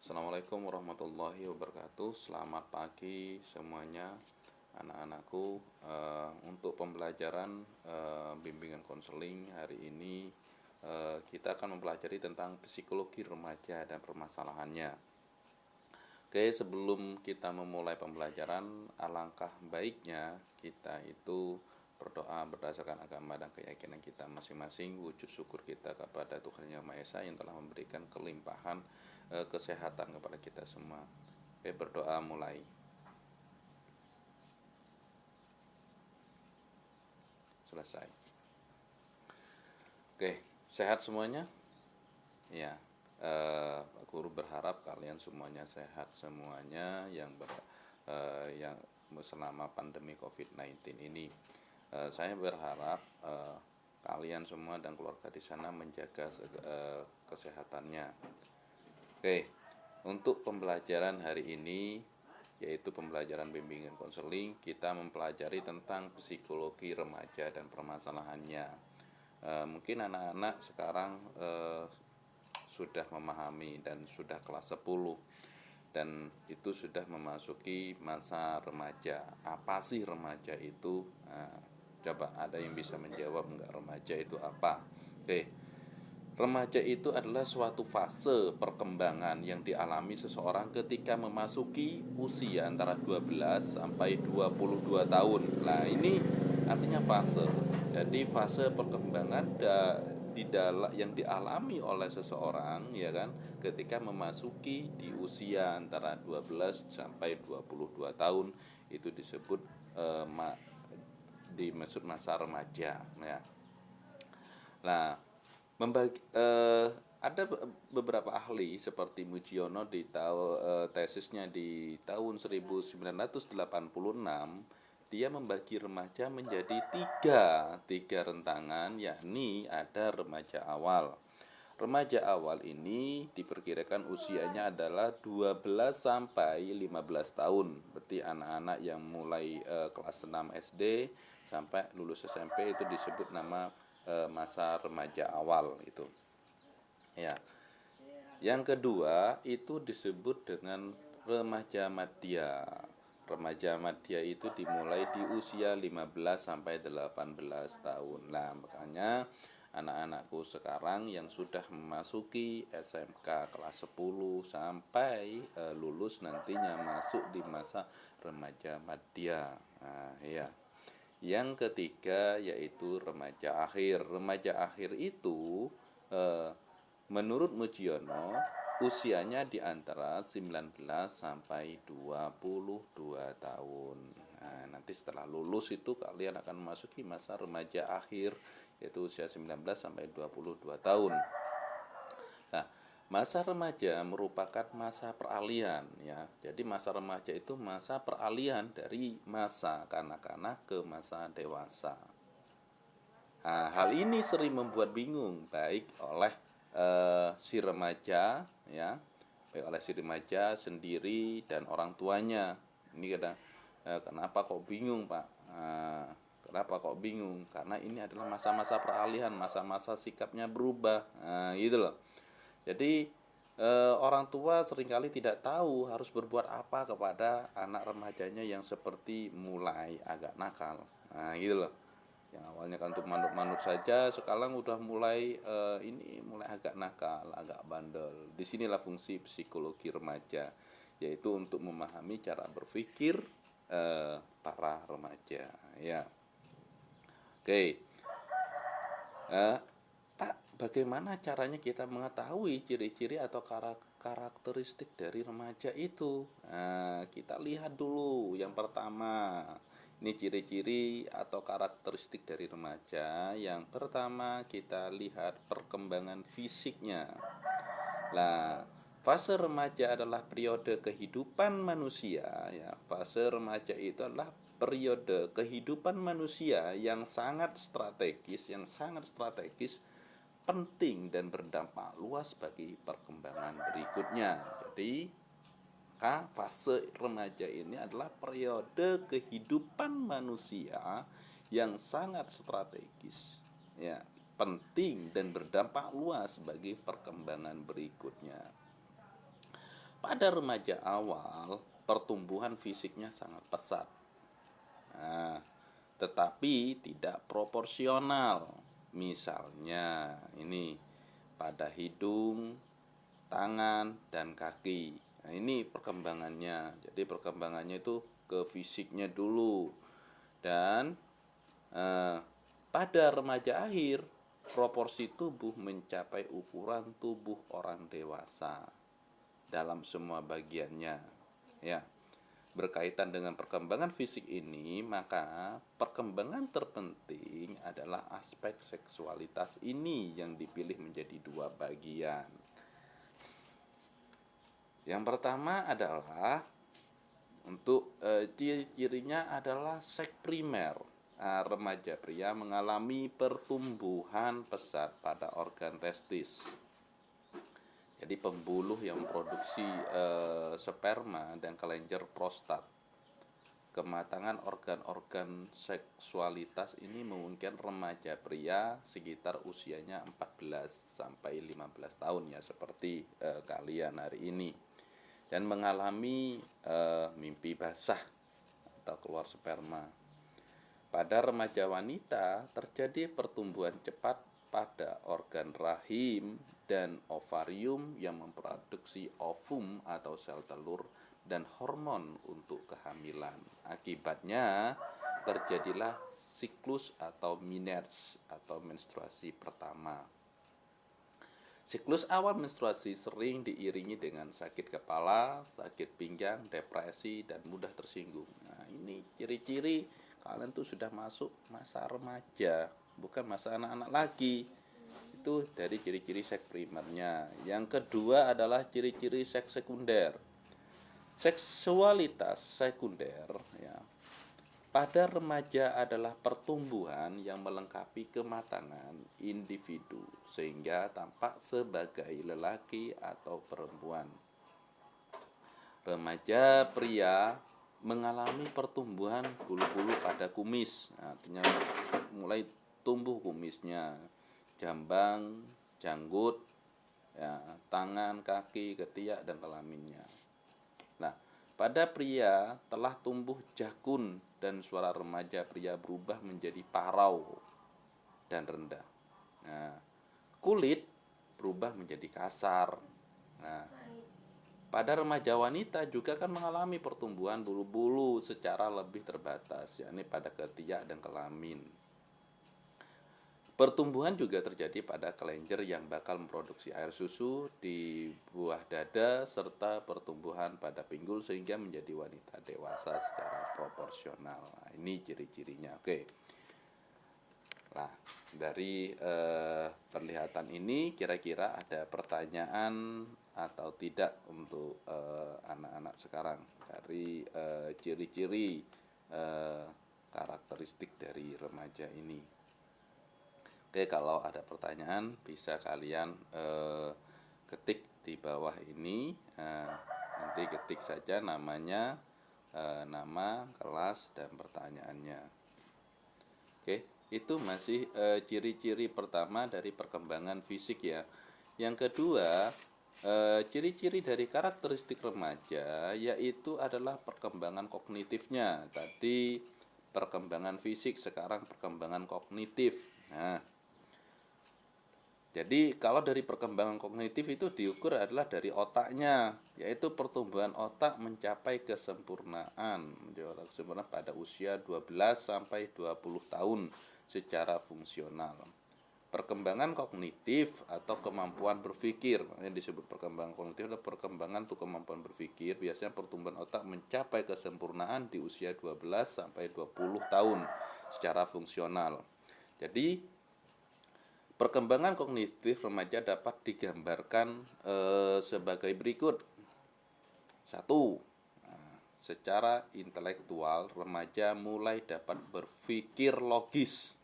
Assalamualaikum warahmatullahi wabarakatuh. Selamat pagi semuanya, anak-anakku. Untuk pembelajaran bimbingan konseling hari ini, kita akan mempelajari tentang psikologi remaja dan permasalahannya. Oke, sebelum kita memulai pembelajaran, alangkah baiknya kita itu berdoa berdasarkan agama dan keyakinan kita masing-masing, wujud syukur kita kepada Tuhan Yang Maha Esa yang telah memberikan kelimpahan kesehatan kepada kita semua. Oke, berdoa mulai. Selesai. Oke, sehat semuanya? Ya, Pak Guru berharap kalian semuanya sehat semuanya yang selama pandemi COVID-19 ini. Saya berharap kalian semua dan keluarga di sana menjaga kesehatannya. Oke, untuk pembelajaran hari ini, yaitu pembelajaran bimbingan konseling, kita mempelajari tentang psikologi remaja dan permasalahannya. Mungkin anak-anak sekarang sudah memahami dan sudah kelas 10 dan itu sudah memasuki masa remaja. Apa sih remaja itu? Coba ada yang bisa menjawab enggak, remaja itu apa? Oke. Remaja itu adalah suatu fase perkembangan yang dialami seseorang ketika memasuki usia antara 12 sampai 22 tahun. Nah, ini artinya fase. Jadi fase perkembangan yang dialami oleh seseorang, ya kan, ketika memasuki di usia antara 12 sampai 22 tahun, itu disebut dimaksud masa remaja, ya. Nah, ada beberapa ahli seperti Mujiono tesisnya di tahun 1986, dia membagi remaja menjadi tiga rentangan, yakni ada remaja awal. Remaja awal ini diperkirakan usianya adalah 12 sampai 15 tahun. Berarti anak-anak yang mulai kelas 6 SD sampai lulus SMP itu disebut nama masa remaja awal itu. Ya. Yang kedua itu disebut dengan remaja madya. Remaja madya itu dimulai di usia 15 sampai 18 tahun. Nah, makanya anak-anakku sekarang yang sudah memasuki SMK kelas 10 sampai lulus nantinya masuk di masa remaja madya. Nah, ya. Yang ketiga yaitu remaja akhir. Remaja akhir itu menurut Mujiono usianya di antara 19 sampai 22 tahun. Nah, nanti setelah lulus itu kalian akan memasuki masa remaja akhir, yaitu usia 19 sampai 22 tahun. Nah, masa remaja merupakan masa peralihan, ya. Jadi masa remaja itu masa peralihan dari masa kanak-kanak ke masa dewasa. Nah, hal ini sering membuat bingung baik oleh si remaja, ya, baik oleh si remaja sendiri dan orang tuanya. Ini kadang kenapa kok bingung, Pak? Kenapa kok bingung? Karena ini adalah masa-masa peralihan, masa-masa sikapnya berubah, gitu loh. Jadi orang tua seringkali tidak tahu harus berbuat apa kepada anak remajanya yang seperti mulai agak nakal, gitu loh. Yang awalnya kan untuk manut-manut saja, sekarang udah mulai mulai agak nakal, agak bandel. Disinilah fungsi psikologi remaja, yaitu untuk memahami cara berpikir para remaja, ya. Oke. Pak, bagaimana caranya kita mengetahui ciri-ciri atau karakteristik dari remaja itu? Nah, kita lihat dulu. Yang pertama, ini ciri-ciri atau karakteristik dari remaja. Yang pertama, kita lihat perkembangan fisiknya. Nah, fase remaja adalah periode kehidupan manusia, ya. Fase remaja itu adalah periode kehidupan manusia yang sangat strategis, penting dan berdampak luas bagi perkembangan berikutnya. Jadi, fase remaja ini adalah periode kehidupan manusia yang sangat strategis, ya, penting dan berdampak luas bagi perkembangan berikutnya. pada remaja awal pertumbuhan fisiknya sangat pesat. Nah, tetapi tidak proporsional. Misalnya ini pada hidung, tangan, dan kaki. Nah, ini perkembangannya. Jadi perkembangannya itu ke fisiknya dulu. Dan pada remaja akhir proporsi tubuh mencapai ukuran tubuh orang dewasa dalam semua bagiannya. Ya. Berkaitan dengan perkembangan fisik ini, maka perkembangan terpenting adalah aspek seksualitas ini yang dipilih menjadi dua bagian. Yang pertama adalah untuk ciri-cirinya adalah seks primer. Remaja pria mengalami pertumbuhan pesat pada organ testis. Jadi pembuluh yang memproduksi sperma dan kelenjar prostat. Kematangan organ-organ seksualitas ini memungkinkan remaja pria sekitar usianya 14 sampai 15 tahun ya, seperti kalian hari ini, dan mengalami mimpi basah atau keluar sperma. Pada remaja wanita terjadi pertumbuhan cepat pada organ rahim dan ovarium yang memproduksi ovum atau sel telur dan hormon untuk kehamilan. Akibatnya terjadilah siklus atau menarche atau menstruasi pertama. Siklus awal menstruasi sering diiringi dengan sakit kepala, sakit pinggang, depresi, dan mudah tersinggung. Nah, ini ciri-ciri kalian tuh sudah masuk masa remaja, bukan masa anak-anak lagi. Itu dari ciri-ciri seks primernya. Yang kedua adalah ciri-ciri seks sekunder. Seksualitas sekunder ya, pada remaja adalah pertumbuhan yang melengkapi kematangan individu sehingga tampak sebagai lelaki atau perempuan. Remaja pria mengalami pertumbuhan bulu-bulu pada kumis, artinya mulai tumbuh kumisnya, jambang, janggut, ya, tangan, kaki, ketiak, dan kelaminnya. Nah, pada pria telah tumbuh jakun dan suara remaja pria berubah menjadi parau dan rendah. Nah, kulit berubah menjadi kasar. Nah, pada remaja wanita juga kan mengalami pertumbuhan bulu-bulu secara lebih terbatas, yakni pada ketiak dan kelamin. Pertumbuhan juga terjadi pada kelenjar yang bakal memproduksi air susu di buah dada serta pertumbuhan pada pinggul sehingga menjadi wanita dewasa secara proporsional. Nah, ini ciri-cirinya. Oke. Nah, dari perlihatan ini kira-kira ada pertanyaan atau tidak untuk anak-anak sekarang dari ciri-ciri karakteristik dari remaja ini. Oke, kalau ada pertanyaan bisa kalian ketik di bawah ini. Nanti ketik saja namanya, nama, kelas, dan pertanyaannya. Oke, itu masih ciri-ciri pertama dari perkembangan fisik ya. Yang kedua, ciri-ciri dari karakteristik remaja yaitu adalah perkembangan kognitifnya. Tadi perkembangan fisik, sekarang perkembangan kognitif. Nah, jadi kalau dari perkembangan kognitif itu diukur adalah dari otaknya, yaitu pertumbuhan otak mencapai kesempurnaan pada usia 12 sampai 20 tahun secara fungsional. Perkembangan kognitif atau kemampuan berpikir, yang disebut perkembangan kognitif adalah perkembangan untuk kemampuan berpikir. Biasanya pertumbuhan otak mencapai kesempurnaan di usia 12 sampai 20 tahun secara fungsional. Jadi perkembangan kognitif remaja dapat digambarkan sebagai berikut. 1. Secara intelektual, remaja mulai dapat berpikir logis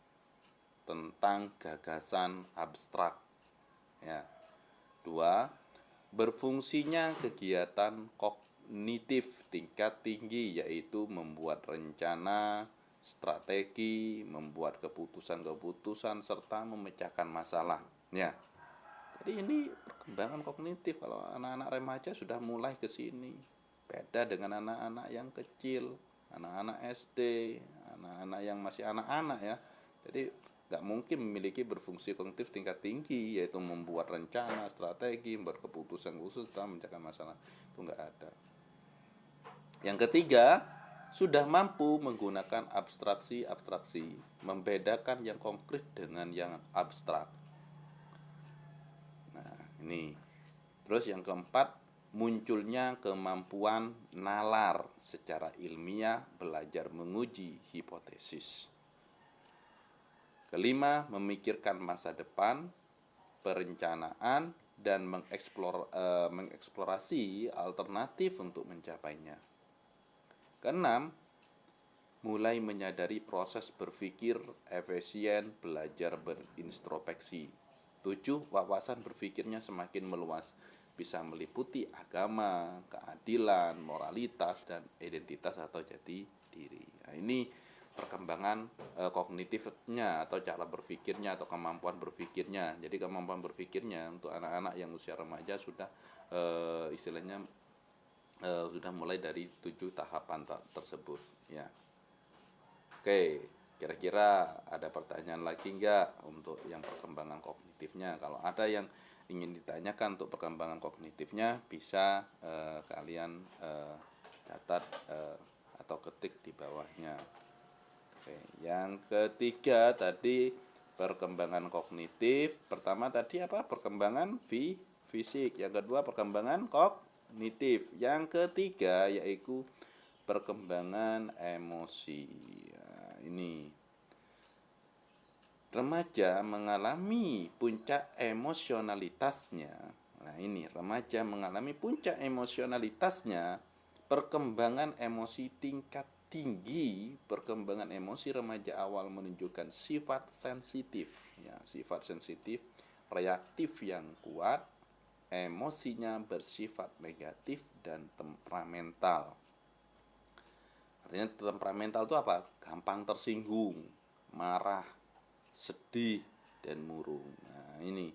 tentang gagasan abstrak. Ya. 2. Berfungsinya kegiatan kognitif tingkat tinggi, yaitu membuat rencana, strategi, membuat keputusan-keputusan, serta memecahkan masalah. Ya. Jadi ini perkembangan kognitif. Kalau anak-anak remaja sudah mulai ke sini. Beda dengan anak-anak yang kecil, anak-anak SD, anak-anak yang masih anak-anak ya. Jadi nggak mungkin memiliki berfungsi kognitif tingkat tinggi, yaitu membuat rencana, strategi, membuat keputusan khusus dalam mencegah masalah. Itu nggak ada. Yang ketiga, sudah mampu menggunakan abstraksi-abstraksi, membedakan yang konkret dengan yang abstrak. Nah, ini. Terus yang keempat, munculnya kemampuan nalar secara ilmiah, belajar menguji hipotesis. Kelima, memikirkan masa depan, perencanaan, dan mengeksplorasi alternatif untuk mencapainya. Keenam, mulai menyadari proses berpikir efisien, belajar berintrospeksi. 7, wawasan berpikirnya semakin meluas, bisa meliputi agama, keadilan, moralitas, dan identitas atau jati diri. Nah, ini perkembangan kognitifnya atau cara berpikirnya atau kemampuan berpikirnya. Jadi kemampuan berpikirnya untuk anak-anak yang usia remaja sudah istilahnya sudah mulai dari 7 tahapan tersebut ya. Oke, kira-kira ada pertanyaan lagi nggak untuk yang perkembangan kognitifnya? Kalau ada yang ingin ditanyakan untuk perkembangan kognitifnya, bisa kalian catat atau ketik di bawahnya. Oke, yang ketiga tadi perkembangan kognitif. Pertama tadi apa? Perkembangan fisik. Yang kedua perkembangan kognitif. Yang ketiga yaitu perkembangan emosi. Nah, ini remaja mengalami puncak emosionalitasnya. Nah, ini remaja mengalami puncak emosionalitasnya, perkembangan emosi tingkat tinggi. Perkembangan emosi remaja awal menunjukkan sifat sensitif ya, sifat sensitif, reaktif yang kuat, emosinya bersifat negatif dan temperamental. Artinya temperamental itu apa? Gampang tersinggung, marah, sedih, dan murung. Nah, ini.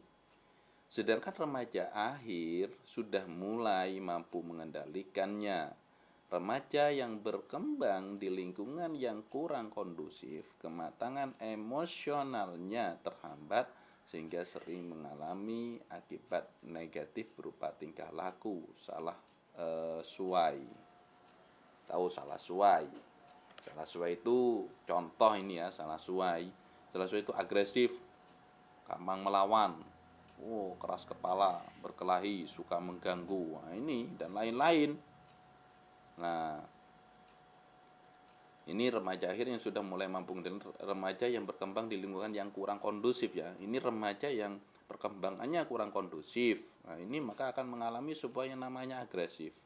Sedangkan remaja akhir sudah mulai mampu mengendalikannya. Remaja yang berkembang di lingkungan yang kurang kondusif, kematangan emosionalnya terhambat sehingga sering mengalami akibat negatif berupa tingkah laku salah suai. Tahu salah suai? Salah suai itu contoh ini ya, salah suai. Salah suai itu agresif, gampang melawan, keras kepala, berkelahi, suka mengganggu. Nah, ini dan lain-lain. Nah, ini remaja akhir yang sudah mulai mampu, dan remaja yang berkembang di lingkungan yang kurang kondusif ya. Ini remaja yang perkembangannya kurang kondusif. Nah, ini maka akan mengalami sebuah yang namanya agresif,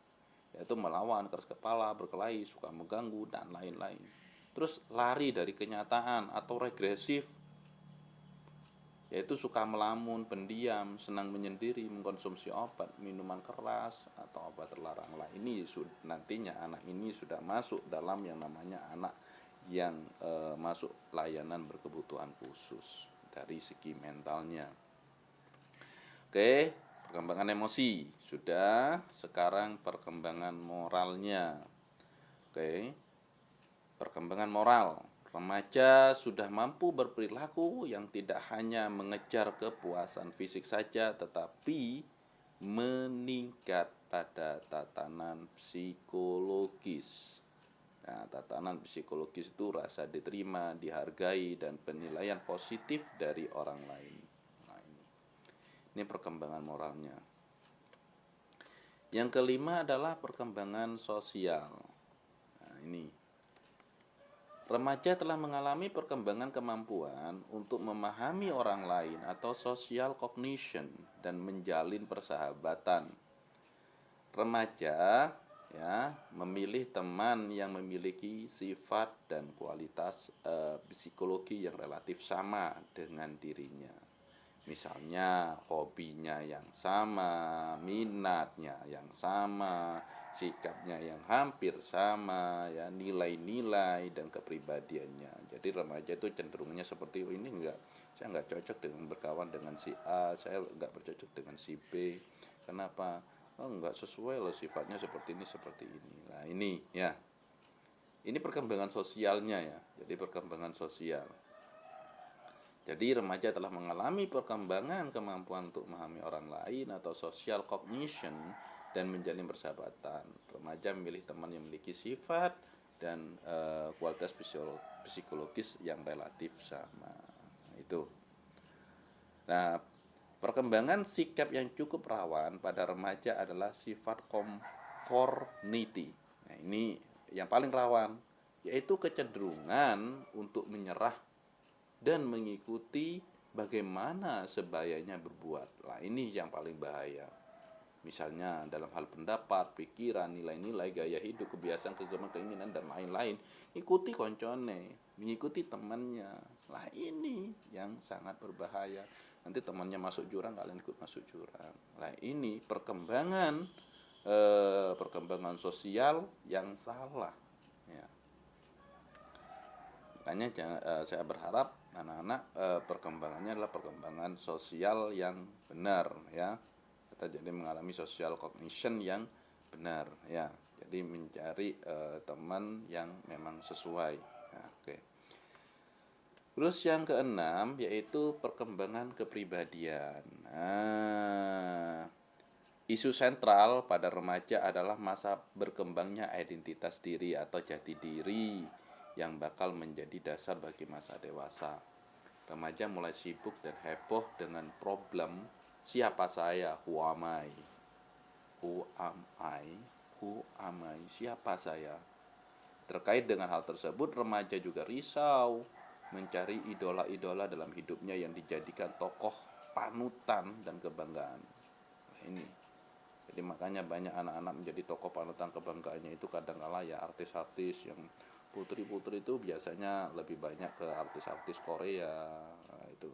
yaitu melawan, keras kepala, berkelahi, suka mengganggu, dan lain-lain. Terus lari dari kenyataan atau regresif, yaitu suka melamun, pendiam, senang menyendiri, mengkonsumsi obat, minuman keras, atau obat terlarang. Lah ini nantinya anak ini sudah masuk dalam yang namanya anak yang masuk layanan berkebutuhan khusus dari segi mentalnya. Oke, perkembangan emosi sudah. Sekarang perkembangan moralnya. Oke, perkembangan moral. Remaja sudah mampu berperilaku yang tidak hanya mengejar kepuasan fisik saja, tetapi meningkat pada tatanan psikologis. Nah, tatanan psikologis itu rasa diterima, dihargai, dan penilaian positif dari orang lain. Nah, ini perkembangan moralnya. Yang kelima adalah perkembangan sosial. Nah, ini remaja telah mengalami perkembangan kemampuan untuk memahami orang lain atau social cognition dan menjalin persahabatan. Remaja ya memilih teman yang memiliki sifat dan kualitas psikologi yang relatif sama dengan dirinya. Misalnya hobinya yang sama, minatnya yang sama, sikapnya yang hampir sama, ya, nilai-nilai dan kepribadiannya. Jadi remaja itu cenderungnya seperti ini, saya nggak cocok dengan berkawan dengan si A, saya nggak bercocok dengan si B. Kenapa? Oh, nggak sesuai loh, sifatnya seperti ini seperti ini. Nah ini ya, ini perkembangan sosialnya ya. Jadi perkembangan sosial. Jadi remaja telah mengalami perkembangan kemampuan untuk memahami orang lain atau social cognition dan menjalin persahabatan. Remaja memilih teman yang memiliki sifat dan kualitas psikologis yang relatif sama. Nah, itu. Nah, perkembangan sikap yang cukup rawan pada remaja adalah sifat conformity. Nah, ini yang paling rawan, yaitu kecenderungan untuk menyerah dan mengikuti bagaimana sebayanya berbuat. Nah, ini yang paling bahaya. Misalnya dalam hal pendapat, pikiran, nilai-nilai, gaya hidup, kebiasaan, kegemaran, keinginan, dan lain-lain. Ikuti koncone, mengikuti temannya. Nah ini yang sangat berbahaya. Nanti temannya masuk jurang, kalian ikut masuk jurang. Nah ini perkembangan sosial yang salah. Ya. Makanya saya berharap anak-anak perkembangannya adalah perkembangan sosial yang benar, ya. Kita jadi mengalami social cognition yang benar, ya. Jadi mencari teman yang memang sesuai. Ya, oke. Terus yang keenam yaitu perkembangan kepribadian. Nah, isu sentral pada remaja adalah masa berkembangnya identitas diri atau jati diri yang bakal menjadi dasar bagi masa dewasa. Remaja mulai sibuk dan heboh dengan problem siapa saya, who am I, who am I, who am I, siapa saya. Terkait dengan hal tersebut, remaja juga risau mencari idola-idola dalam hidupnya yang dijadikan tokoh panutan dan kebanggaan. Nah, ini. Jadi makanya banyak anak-anak menjadi tokoh panutan kebanggaannya itu kadang-kala ya artis-artis yang putri-putri itu biasanya lebih banyak ke artis-artis Korea. Nah, itu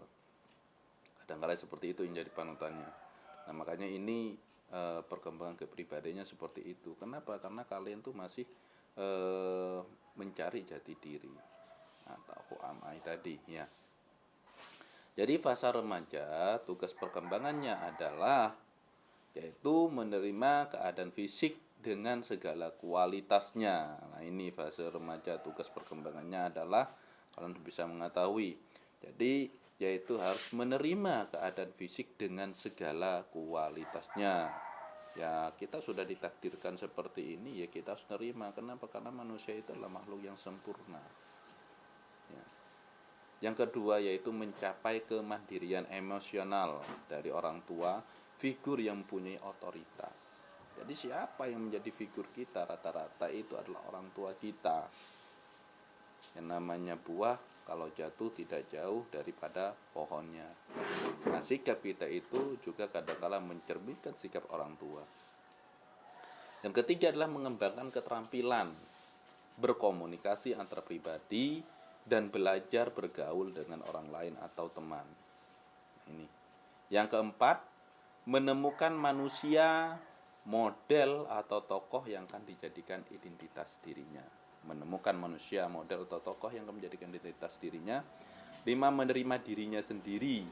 kadang-kala seperti itu yang jadi panutannya. Nah makanya ini perkembangan kepribadiannya seperti itu. Kenapa? Karena kalian tuh masih mencari jati diri atau amai tadi, ya. Jadi fase remaja tugas perkembangannya adalah yaitu menerima keadaan fisik dengan segala kualitasnya. Nah ini fase remaja, tugas perkembangannya adalah kalian bisa mengetahui. Jadi yaitu harus menerima keadaan fisik dengan segala kualitasnya. Ya kita sudah ditakdirkan seperti ini, ya kita harus menerima. Kenapa? Karena manusia itu adalah makhluk yang sempurna. Ya. Yang kedua yaitu mencapai kemandirian emosional dari orang tua, figur yang mempunyai otoritas. Jadi siapa yang menjadi figur kita? Rata-rata itu adalah orang tua kita. Yang namanya buah kalau jatuh tidak jauh daripada pohonnya. Nah sikap kita itu juga kadang-kala mencerminkan sikap orang tua. Yang ketiga adalah mengembangkan keterampilan berkomunikasi antar pribadi dan belajar bergaul dengan orang lain atau teman. Ini. Yang keempat, menemukan manusia model atau tokoh yang akan dijadikan identitas dirinya. Menemukan manusia model atau tokoh yang akan menjadikan identitas dirinya. 5. Menerima dirinya sendiri.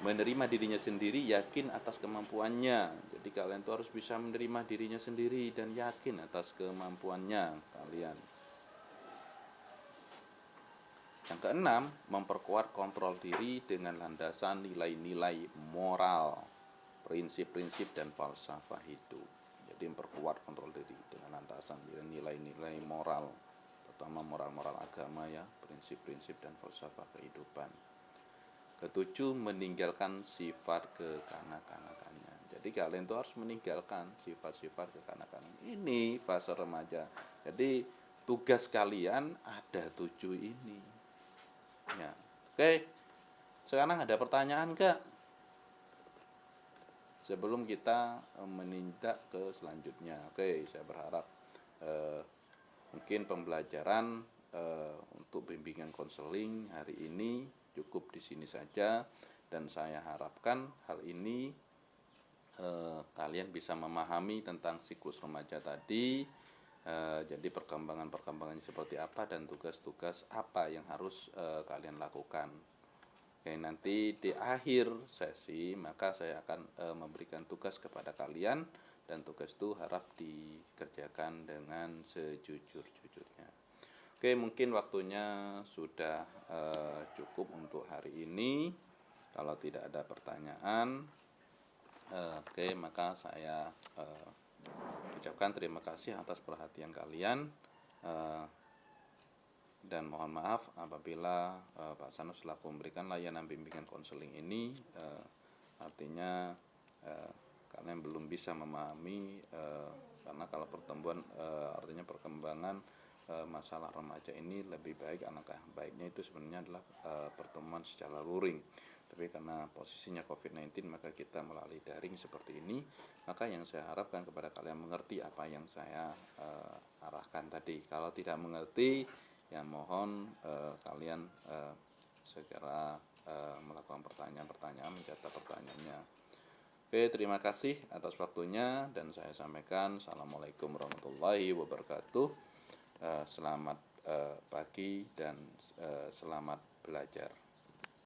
Menerima dirinya sendiri, yakin atas kemampuannya. Jadi kalian tuh harus bisa menerima dirinya sendiri dan yakin atas kemampuannya kalian. Yang keenam, memperkuat kontrol diri dengan landasan nilai-nilai moral, prinsip-prinsip dan falsafah hidup. Jadi memperkuat kontrol diri dengan landasan nilai-nilai moral, terutama moral-moral agama ya, prinsip-prinsip dan falsafah kehidupan. Ketujuh, meninggalkan sifat kekanak-kanakannya. Jadi kalian tuh harus meninggalkan sifat-sifat kekanak-kanakan. Ini fase remaja. Jadi tugas kalian ada 7 ini. Ya. Oke. Sekarang ada pertanyaan enggak? Sebelum kita menindak ke selanjutnya. Oke, saya berharap mungkin pembelajaran untuk bimbingan konseling hari ini cukup di sini saja, dan saya harapkan hal ini kalian bisa memahami tentang siklus remaja tadi. Jadi perkembangan-perkembangannya seperti apa dan tugas-tugas apa yang harus kalian lakukan. Oke, nanti di akhir sesi maka saya akan memberikan tugas kepada kalian, dan tugas itu harap dikerjakan dengan sejujur-jujurnya. Oke, mungkin waktunya sudah cukup untuk hari ini. Kalau tidak ada pertanyaan, oke, maka saya ucapkan terima kasih atas perhatian kalian, dan mohon maaf apabila Pak Sanus selaku memberikan layanan bimbingan konseling ini artinya kalian belum bisa memahami, karena kalau pertemuan artinya perkembangan masalah remaja ini lebih baik, alangkah baiknya itu sebenarnya adalah pertemuan secara luring. Tapi karena posisinya COVID-19 maka kita melalui daring seperti ini. Maka yang saya harapkan kepada kalian mengerti apa yang saya arahkan tadi. Kalau tidak mengerti, ya mohon kalian segera melakukan pertanyaan-pertanyaan, mencatat pertanyaannya. Oke, terima kasih atas waktunya, dan saya sampaikan Assalamualaikum warahmatullahi wabarakatuh. Selamat pagi dan selamat belajar.